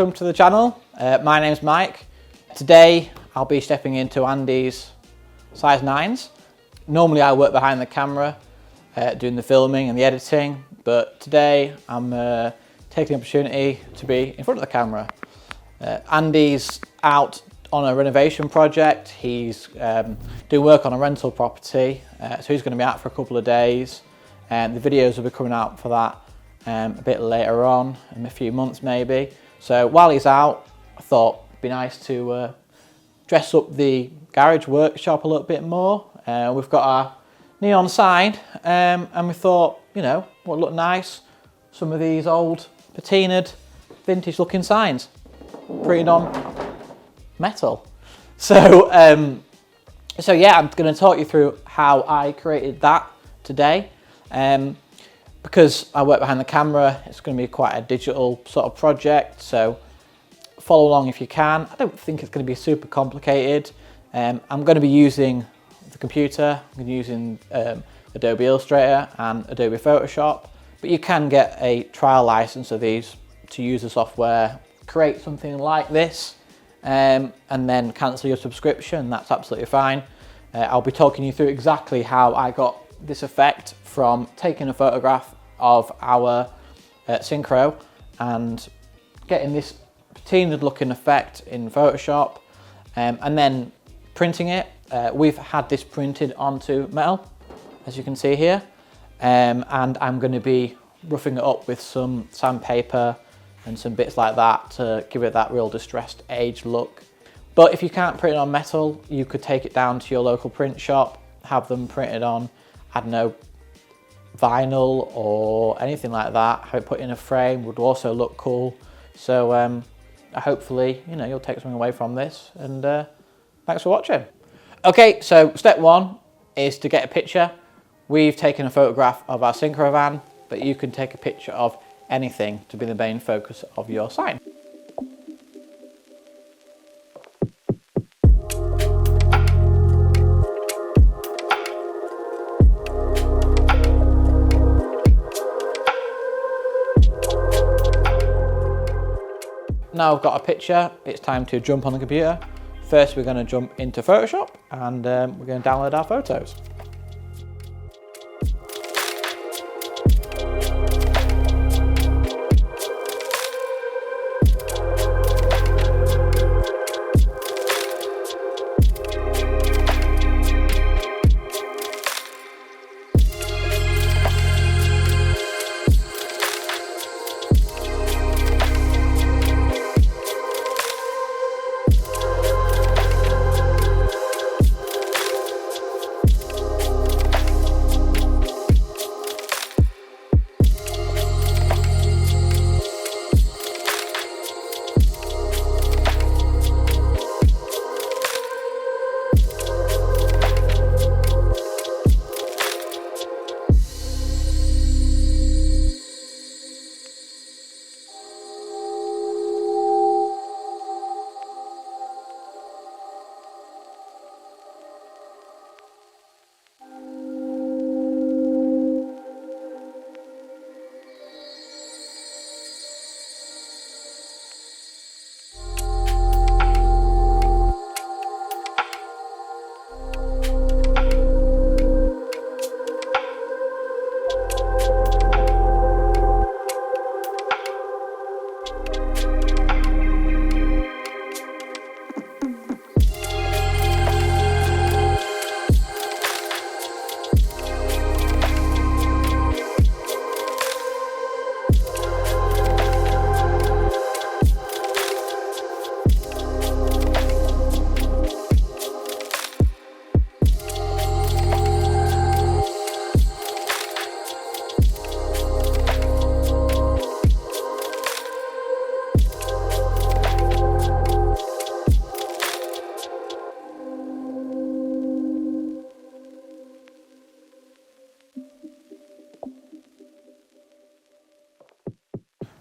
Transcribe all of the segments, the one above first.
welcome to the channel. My name's Mike. Today I'll be stepping into Andy's size 9s. Normally I work behind the camera doing the filming and the editing, but today I'm taking the opportunity to be in front of the camera. Andy's out on a renovation project. He's doing work on a rental property, so he's going to be out for a couple of days, and the videos will be coming out for that a bit later on, in a few months maybe. So while he's out, I thought it'd be nice to dress up the garage workshop a little bit more. We've got our neon sign, and we thought, you know, what would look nice? Some of these old patinaed, vintage looking signs printed on metal. So yeah, I'm going to talk you through how I created that today. Because I work behind the camera, it's going to be quite a digital sort of project, so follow along if you can. I don't think it's going to be super complicated. I'm going to be using the computer, I'm going to be using Adobe Illustrator and Adobe Photoshop, but you can get a trial license of these to use the software, create something like this, and then cancel your subscription. That's absolutely fine. I'll be talking you through exactly how I got this effect from taking a photograph of our Syncro and getting this patinaed looking effect in Photoshop, and then printing it. We've had this printed onto metal, as you can see here, and I'm going to be roughing it up with some sandpaper and some bits like that to give it that real distressed aged look. But if you can't print it on metal, you could take it down to your local print shop, have them printed on, I don't know, vinyl or anything like that. Have it put in a frame would also look cool. So hopefully, you know, you'll take something away from this, and thanks for watching. Okay, so step one is to get a picture. We've taken a photograph of our Syncro van, but you can take a picture of anything to be the main focus of your sign. Now I've got a picture, it's time to jump on the computer. First we're going to jump into Photoshop, and we're going to download our photos.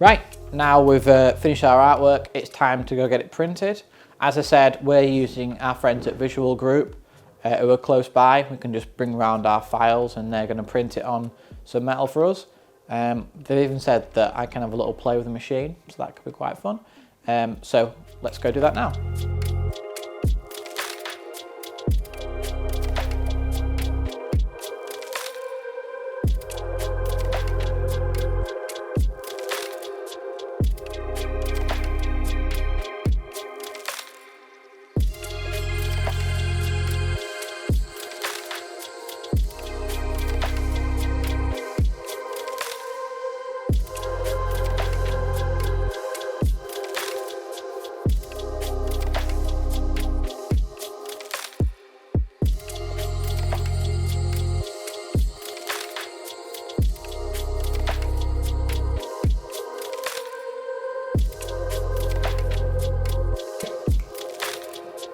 Right, now we've finished our artwork, it's time to go get it printed. As I said, we're using our friends at Visual Group who are close by. We can just bring around our files and they're going to print it on some metal for us. They've even said that I can have a little play with the machine, so that could be quite fun. So let's go do that now.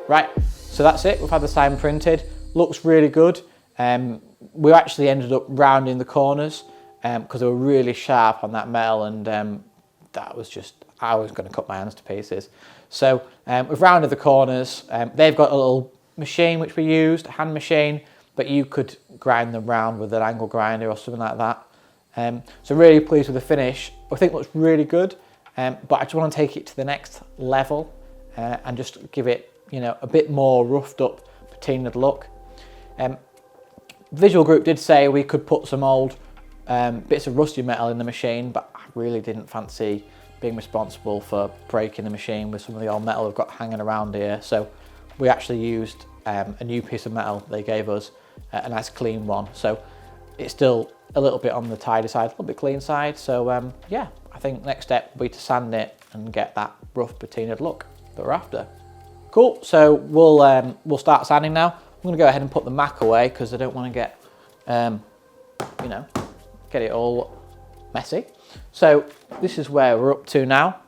Right, so that's it. We've had the sign printed. Looks really good. We actually ended up rounding the corners because they were really sharp on that metal, and that was just, I was going to cut my hands to pieces. So we've rounded the corners. They've got a little machine which we used, a hand machine, but you could grind them round with an angle grinder or something like that. So really pleased with the finish. I think it looks really good, but I just want to take it to the next level and just give it, you know, a bit more roughed up, patinaed look. Visual Group did say we could put some old bits of rusty metal in the machine, but I really didn't fancy being responsible for breaking the machine with some of the old metal we've got hanging around here. So we actually used a new piece of metal they gave us, a nice clean one. So it's still a little bit on the tidy side, a little bit clean side. So yeah, I think next step will be to sand it and get that rough patinaed look that we're after. Cool, so we'll start sanding now. I'm gonna go ahead and put the Mac away because I don't want to get, you know, get it all messy. So this is where we're up to now.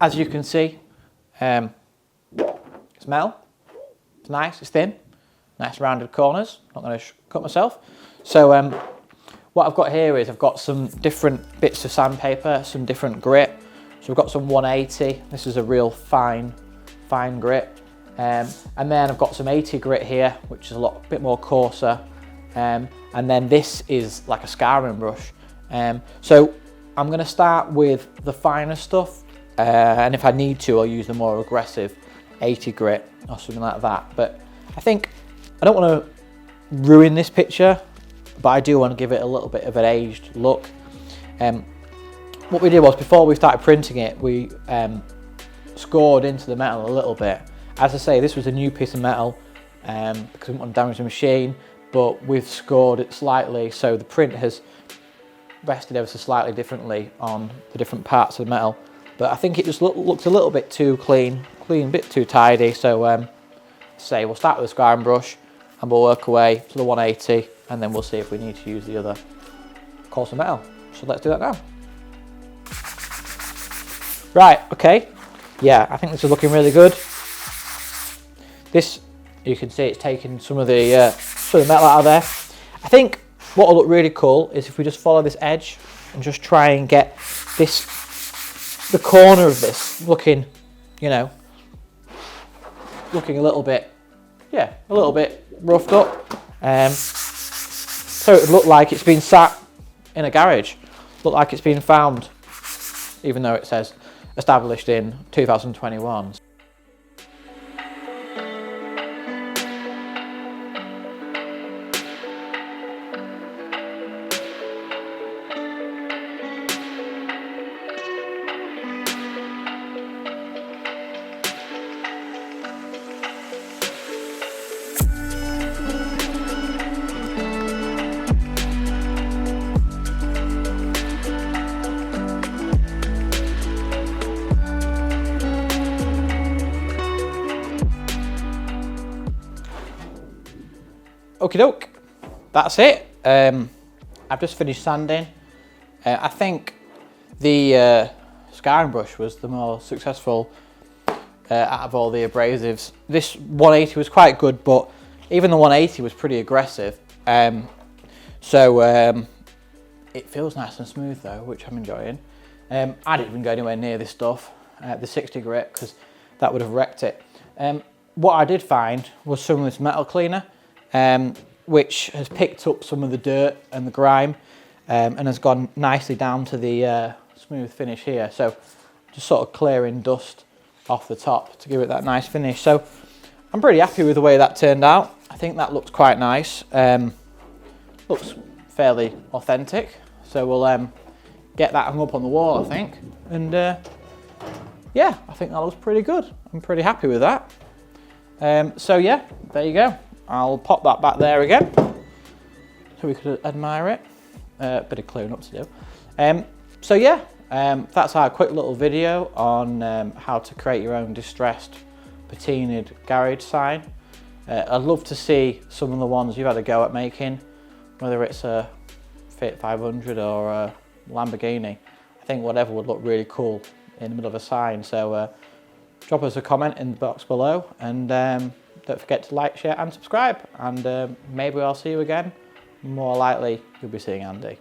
As you can see, it's metal. It's nice, it's thin, nice rounded corners. Not gonna cut myself. So what I've got here is I've got some different bits of sandpaper, some different grit. So we've got some 180. This is a real fine grit, and then I've got some 80 grit here, which is a bit more coarser, and then this is like a scouring brush. So I'm going to start with the finer stuff, and if I need to, I'll use the more aggressive 80 grit or something like that. But I think I don't want to ruin this picture, but I do want to give it a little bit of an aged look. What we did was, before we started printing it, we scored into the metal a little bit. As I say, this was a new piece of metal because we didn't want to damage the machine, but we've scored it slightly, so the print has rested ever so slightly differently on the different parts of the metal. But I think it just looks a little bit too clean, a bit too tidy. So we'll start with the scouring brush and we'll work away to the 180, and then we'll see if we need to use the other coarser metal. So let's do that now. Right, okay. Yeah, I think this is looking really good. This, you can see it's taken some of the metal out of there. I think what will look really cool is if we just follow this edge and just try and get the corner of this looking, you know, looking a little bit roughed up. So it would look like it's been sat in a garage, look like it's been found, even though it says established in 2021. Okie doke, that's it. I've just finished sanding. I think the scouring brush was the more successful out of all the abrasives. This 180 was quite good, but even the 180 was pretty aggressive. So it feels nice and smooth though, which I'm enjoying. I didn't even go anywhere near this stuff, the 60 grit, because that would have wrecked it. What I did find was some of this metal cleaner, which has picked up some of the dirt and the grime and has gone nicely down to the smooth finish here. So I'm just sort of clearing dust off the top to give it that nice finish. So I'm pretty happy with the way that turned out. I think that looks quite nice. Looks fairly authentic. So we'll get that hung up on the wall, I think. And yeah, I think that looks pretty good. I'm pretty happy with that. So yeah, there you go. I'll pop that back there again so we could admire it. Bit of clearing up to do. So yeah, that's our quick little video on how to create your own distressed patinaed garage sign. I'd love to see some of the ones you've had a go at making, whether it's a Fiat 500 or a Lamborghini. I think whatever would look really cool in the middle of a sign. So drop us a comment in the box below, and don't forget to like, share and subscribe, and maybe I'll see you again. More likely you'll be seeing Andy.